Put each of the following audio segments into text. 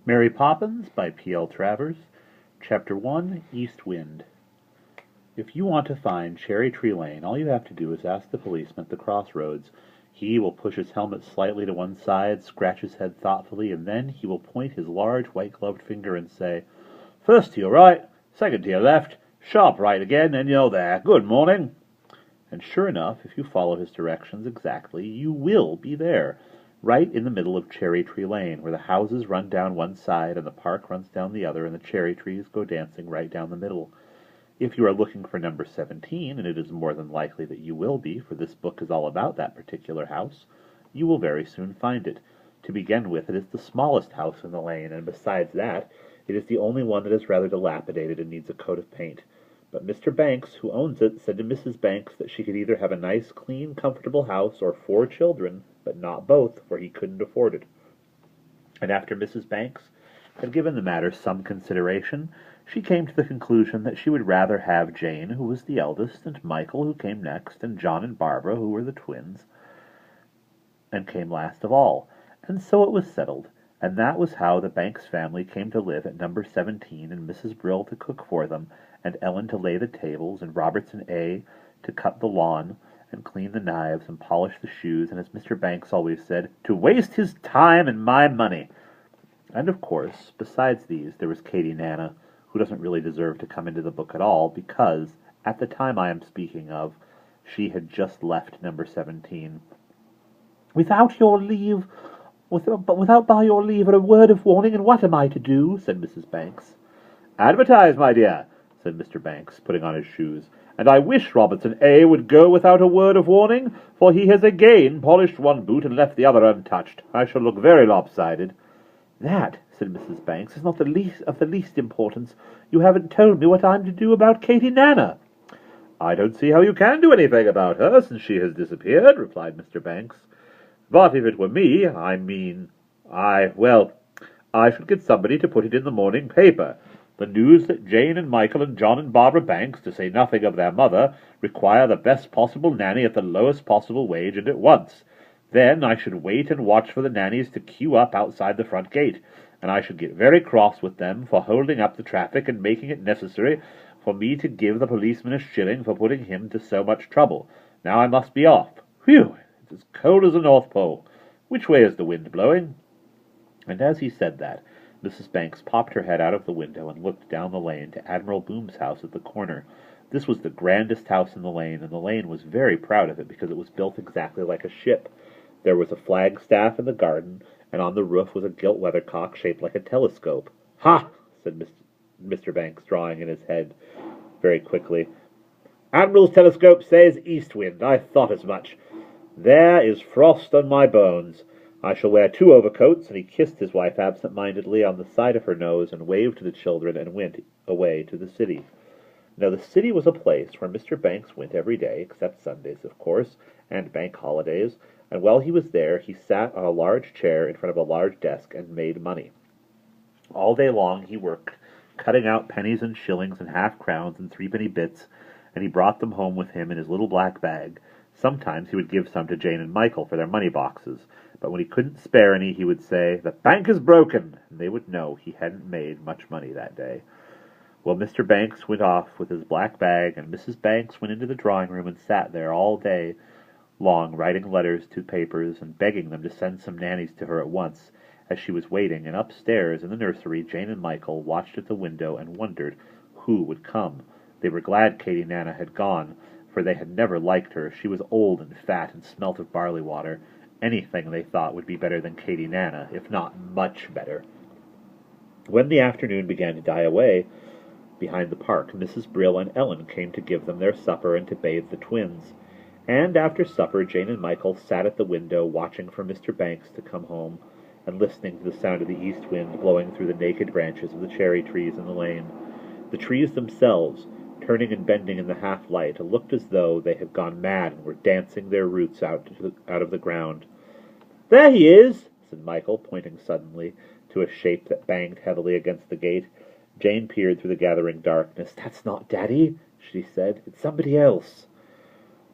Mary Poppins by P.L. Travers, Chapter 1, East Wind. If you want to find Cherry Tree Lane, all you have to do is ask the policeman at the crossroads. He will push his helmet slightly to one side, scratch his head thoughtfully, and then he will point his large white-gloved finger and say, "First to your right, second to your left, sharp right again, and you're there. Good morning." And sure enough, if you follow his directions exactly, you will be there, right in the middle of Cherry Tree Lane, where the houses run down one side and the park runs down the other, and the cherry trees go dancing right down the middle. If you are looking for number 17, and it is more than likely that you will be, for this book is all about that particular house, you will very soon find it. To begin with, it is the smallest house in the lane, and besides that, it is the only one that is rather dilapidated and needs a coat of paint. But Mr. Banks, who owns it, said to Mrs. Banks that she could either have a nice, clean, comfortable house or 4 children, but not both, for he couldn't afford it. And after Mrs. Banks had given the matter some consideration, she came to the conclusion that she would rather have Jane, who was the eldest, and Michael, who came next, and John and Barbara, who were the twins, and came last of all. And so it was settled, and that was how the Banks family came to live at number 17, and Mrs. Brill to cook for them, and Ellen to lay the tables, and Robertson A. to cut the lawn, and clean the knives, and polish the shoes, and as Mr. Banks always said, to waste his time and my money. And of course, besides these, there was Katie Nana, who doesn't really deserve to come into the book at all, because, at the time I am speaking of, she had just left number 17. "Without your leave, without by your leave or a word of warning, and what am I to do?" said Mrs. Banks. "Advertise, my dear," said Mr. Banks, putting on his shoes, "and I wish Robertson A. would go without a word of warning, for he has again polished one boot and left the other untouched. I shall look very lopsided." "That," said Mrs. Banks, "is not the least importance. You haven't told me what I'm to do about Katie Nana." "I don't see how you can do anything about her, since she has disappeared," replied Mr. Banks. "But if it were me, I should get somebody to put it in the morning paper. The news that Jane and Michael and John and Barbara Banks, to say nothing of their mother, require the best possible nanny at the lowest possible wage, and at once. Then I should wait and watch for the nannies to queue up outside the front gate, and I should get very cross with them for holding up the traffic and making it necessary for me to give the policeman a shilling for putting him to so much trouble. Now I must be off. Whew! It's as cold as the North Pole. Which way is the wind blowing?" And as he said that, Mrs. Banks popped her head out of the window and looked down the lane to Admiral Boom's house at the corner. This was the grandest house in the lane, and the lane was very proud of it because it was built exactly like a ship. There was a flagstaff in the garden, and on the roof was a gilt weathercock shaped like a telescope. "Ha!" said Mr. Banks, drawing in his head very quickly. "Admiral's telescope says east wind. I thought as much. There is frost on my bones. I shall wear 2 overcoats," and he kissed his wife absent-mindedly on the side of her nose and waved to the children and went away to the city. Now the city was a place where Mr. Banks went every day, except Sundays, of course, and bank holidays, and while he was there he sat on a large chair in front of a large desk and made money. All day long he worked, cutting out pennies and shillings and half-crowns and threepenny bits, and he brought them home with him in his little black bag. Sometimes he would give some to Jane and Michael for their money boxes, but when he couldn't spare any, he would say, "The bank is broken," and they would know he hadn't made much money that day. Well, Mr. Banks went off with his black bag, and Mrs. Banks went into the drawing-room and sat there all day long writing letters to papers and begging them to send some nannies to her at once. As she was waiting, and upstairs in the nursery, Jane and Michael watched at the window and wondered who would come. They were glad Katie Nana had gone, for they had never liked her. She was old and fat and smelt of barley water. Anything, they thought, would be better than Katie Nana, if not much better. When the afternoon began to die away behind the park, Mrs. Brill and Ellen came to give them their supper and to bathe the twins. And after supper, Jane and Michael sat at the window watching for Mr. Banks to come home, and listening to the sound of the east wind blowing through the naked branches of the cherry trees in the lane. The trees themselves, turning and bending in the half-light, looked as though they had gone mad and were dancing their roots out of the ground. "There he is," said Michael, pointing suddenly to a shape that banged heavily against the gate. Jane peered through the gathering darkness. "That's not Daddy," she said. "It's somebody else."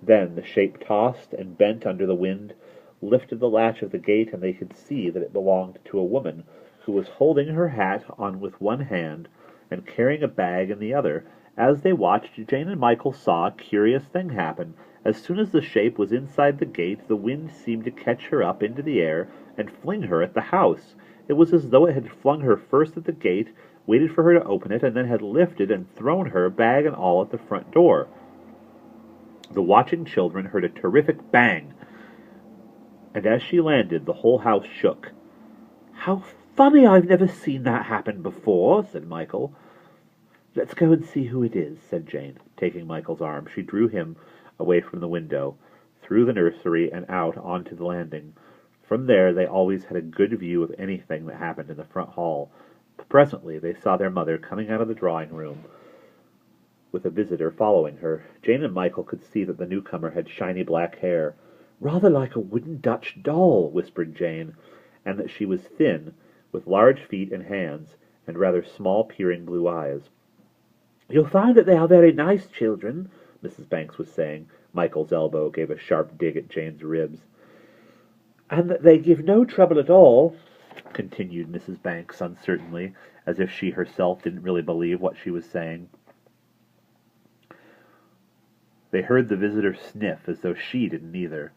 Then the shape tossed and bent under the wind, lifted the latch of the gate, and they could see that it belonged to a woman who was holding her hat on with one hand and carrying a bag in the other. As they watched, Jane and Michael saw a curious thing happen. As soon as the shape was inside the gate, the wind seemed to catch her up into the air and fling her at the house. It was as though it had flung her first at the gate, waited for her to open it, and then had lifted and thrown her, bag and all, at the front door. The watching children heard a terrific bang, and as she landed, the whole house shook. "How funny! I've never seen that happen before," said Michael. "Let's go and see who it is," said Jane, taking Michael's arm. She drew him away from the window, through the nursery, and out onto the landing. From there they always had a good view of anything that happened in the front hall. Presently they saw their mother coming out of the drawing-room, with a visitor following her. Jane and Michael could see that the newcomer had shiny black hair. "Rather like a wooden Dutch doll," whispered Jane, and that she was thin, with large feet and hands, and rather small peering blue eyes. "You'll find that they are very nice children," Mrs. Banks was saying. Michael's elbow gave a sharp dig at Jane's ribs. "And that they give no trouble at all," continued Mrs. Banks uncertainly, as if she herself didn't really believe what she was saying. They heard the visitor sniff, as though she didn't either.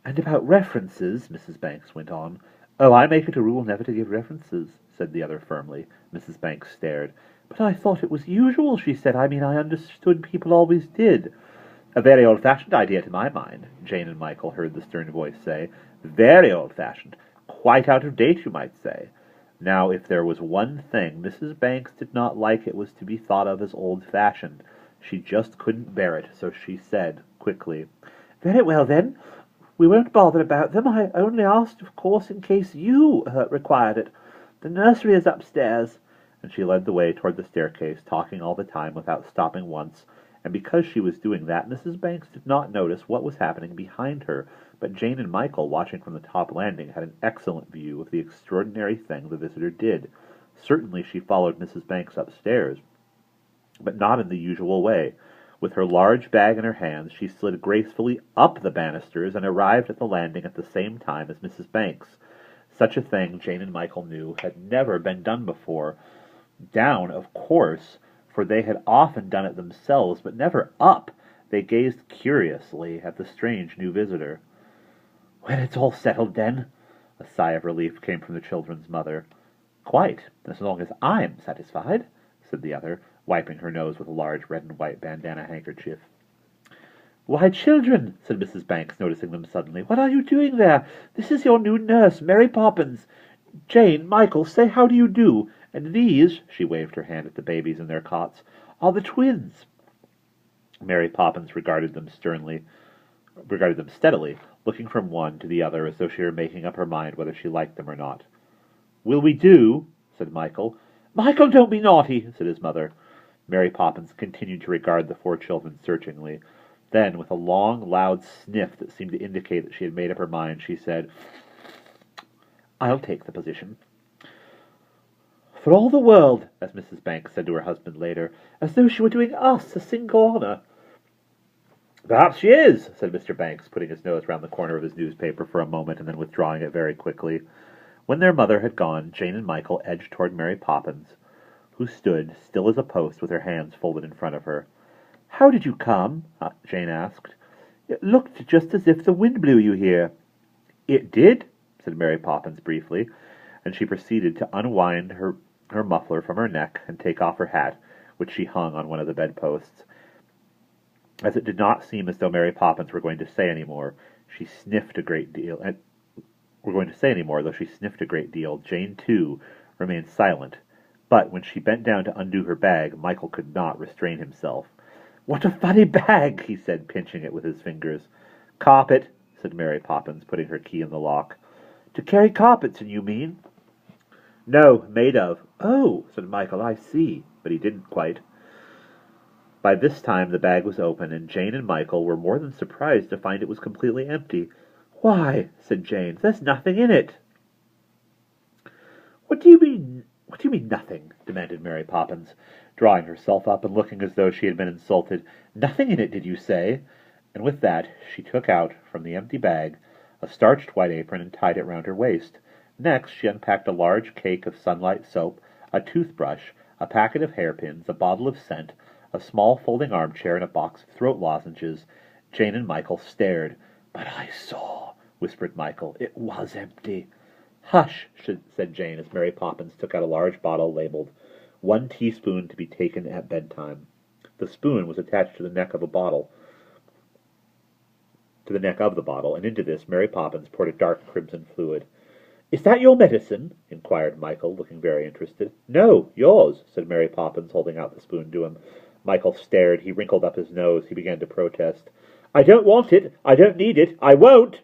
"And about references," Mrs. Banks went on. "Oh, I make it a rule never to give references," said the other firmly. Mrs. Banks stared. "But I thought it was usual," she said. "I mean, I understood people always did." "A very old-fashioned idea to my mind," Jane and Michael heard the stern voice say. "Very old-fashioned. Quite out of date, you might say." Now, if there was one thing Mrs. Banks did not like, it was to be thought of as old-fashioned. She just couldn't bear it, so she said, quickly, "Very well, then. We won't bother about them. I only asked, of course, in case you required it. The nursery is upstairs." And she led the way toward the staircase, talking all the time without stopping once, and because she was doing that, Mrs. Banks did not notice what was happening behind her, but Jane and Michael, watching from the top landing, had an excellent view of the extraordinary thing the visitor did. Certainly she followed Mrs. Banks upstairs, but not in the usual way. With her large bag in her hands, she slid gracefully up the banisters and arrived at the landing at the same time as Mrs. Banks. Such a thing, Jane and Michael knew, had never been done before. Down, of course, for they had often done it themselves, but never up. They gazed curiously at the strange new visitor. "Well, it's all settled, then." A sigh of relief came from the children's mother. "Quite, as long as I'm satisfied," said the other, wiping her nose with a large red and white bandana handkerchief. "Why, children," said Mrs. Banks, noticing them suddenly, "what are you doing there? This is your new nurse, Mary Poppins. Jane, Michael, say how do you do. And these," she waved her hand at the babies in their cots, "are the twins." Mary Poppins regarded them steadily, looking from one to the other as though she were making up her mind whether she liked them or not. "Will we do?" said Michael. "Michael, don't be naughty," said his mother. Mary Poppins continued to regard the four children searchingly. Then, with a long, loud sniff that seemed to indicate that she had made up her mind, she said, "I'll take the position." "For all the world," as Mrs. Banks said to her husband later, "as though she were doing us a single honor." "Perhaps she is," said Mr. Banks, putting his nose round the corner of his newspaper for a moment and then withdrawing it very quickly. When their mother had gone, Jane and Michael edged toward Mary Poppins, who stood, still as a post, with her hands folded in front of her. "How did you come?" Jane asked. "It looked just as if the wind blew you here." "It did," said Mary Poppins briefly, and she proceeded to unwind her muffler from her neck and take off her hat, which she hung on one of the bedposts. As it did not seem as though Mary Poppins were going to say any more, she sniffed a great deal, though she sniffed a great deal. Jane, too, remained silent, but when she bent down to undo her bag, Michael could not restrain himself. "What a funny bag," he said, pinching it with his fingers. "Carpet," said Mary Poppins, putting her key in the lock. "To carry carpets in, you mean?" "No, made of." "Oh," said Michael, "I see." But he didn't quite. By this time the bag was open, and Jane and Michael were more than surprised to find it was completely empty. "Why," said Jane, "there's nothing in it." What do you mean, nothing?" demanded Mary Poppins, drawing herself up and looking as though she had been insulted. "Nothing in it, did you say?" And with that she took out, from the empty bag, a starched white apron and tied it round her waist. Next, she unpacked a large cake of Sunlight soap, a toothbrush, a packet of hairpins, a bottle of scent, a small folding armchair, and a box of throat lozenges. Jane and Michael stared. "But I saw," whispered Michael. "It was empty." "Hush," said Jane, as Mary Poppins took out a large bottle labeled 1 teaspoon to be taken at bedtime. The spoon was attached to the neck of the bottle, and into this Mary Poppins poured a dark crimson fluid. "Is that your medicine?" inquired Michael, looking very interested. "No, yours," said Mary Poppins, holding out the spoon to him. Michael stared. He wrinkled up his nose. He began to protest. "I don't want it. I don't need it. I won't."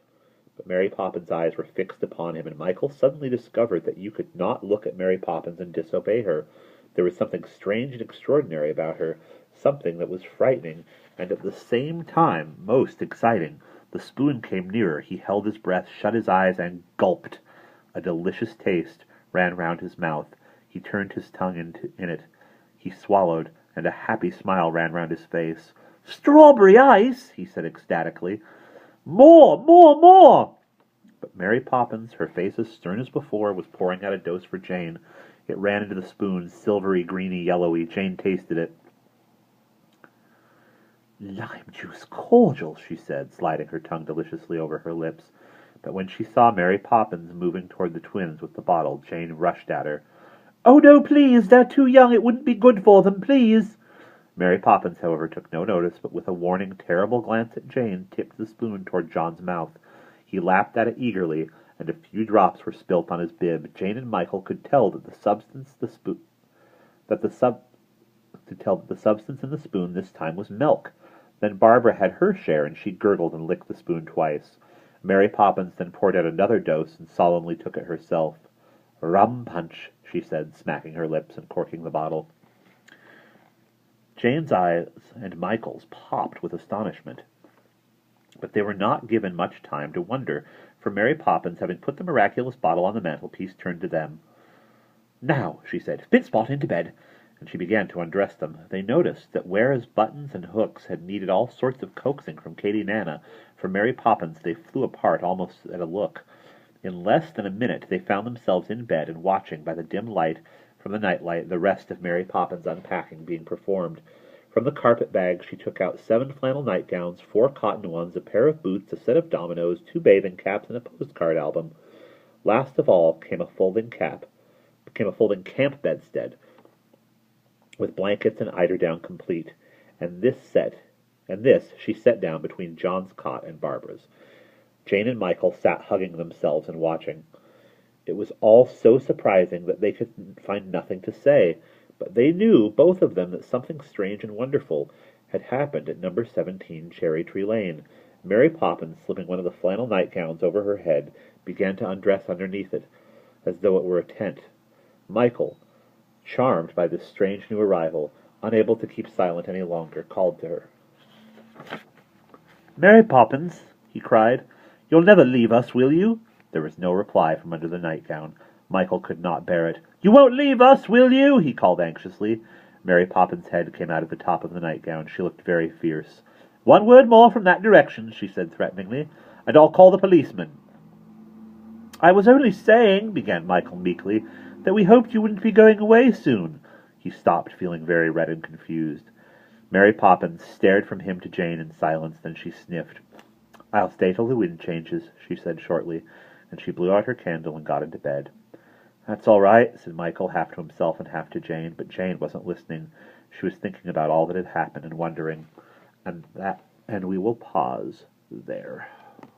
But Mary Poppins' eyes were fixed upon him, and Michael suddenly discovered that you could not look at Mary Poppins and disobey her. There was something strange and extraordinary about her, something that was frightening, and at the same time most exciting. The spoon came nearer. He held his breath, shut his eyes, and gulped. A delicious taste ran round his mouth. He turned his tongue in it. He swallowed, and a happy smile ran round his face. "Strawberry ice!" he said ecstatically. "More! More! More!" But Mary Poppins, her face as stern as before, was pouring out a dose for Jane. It ran into the spoon, silvery, greeny, yellowy. Jane tasted it. "Lime juice cordial," she said, sliding her tongue deliciously over her lips. But when she saw Mary Poppins moving toward the twins with the bottle, Jane rushed at her. "Oh, no, please! They're too young. It wouldn't be good for them, please!" Mary Poppins, however, took no notice, but with a warning, terrible glance at Jane, tipped the spoon toward John's mouth. He lapped at it eagerly, and a few drops were spilt on his bib. Jane and Michael could tell that the substance in the spoon this time was milk. Then Barbara had her share, and she gurgled and licked the spoon twice. Mary Poppins then poured out another dose and solemnly took it herself. "Rum punch," she said, smacking her lips and corking the bottle. Jane's eyes and Michael's popped with astonishment. But they were not given much time to wonder, for Mary Poppins, having put the miraculous bottle on the mantelpiece, turned to them. "Now," she said, "fit spot into bed." And she began to undress them. They noticed that whereas buttons and hooks had needed all sorts of coaxing from Katie Nana, for Mary Poppins they flew apart almost at a look. In less than a minute they found themselves in bed and watching by the dim light from the nightlight the rest of Mary Poppins' unpacking being performed. From the carpet bag she took out 7 flannel nightgowns, 4 cotton ones, a pair of boots, a set of dominoes, 2 bathing caps, and a postcard album. Last of all came a folding camp bedstead, with blankets and eiderdown complete, and this she set down between John's cot and Barbara's. Jane and Michael sat hugging themselves and watching. It was all so surprising that they could find nothing to say, but they knew, both of them, that something strange and wonderful had happened at number 17 Cherry Tree Lane. Mary Poppins, slipping one of the flannel nightgowns over her head, began to undress underneath it, as though it were a tent. Michael, charmed by this strange new arrival, unable to keep silent any longer, called to her. "Mary Poppins," he cried, "you'll never leave us, will you?" There was no reply from under the nightgown. Michael could not bear it. "You won't leave us, will you?" he called anxiously. Mary Poppins' head came out of the top of the nightgown. She looked very fierce. "One word more from that direction," she said threateningly, "and I'll call the policeman." "I was only saying," began Michael meekly, "that we hoped you wouldn't be going away soon." He stopped, feeling very red and confused. Mary Poppins stared from him to Jane in silence, then she sniffed. "I'll stay till the wind changes," she said shortly, and she blew out her candle and got into bed. "That's all right," said Michael, half to himself and half to Jane, but Jane wasn't listening. She was thinking about all that had happened and wondering, and we will pause there.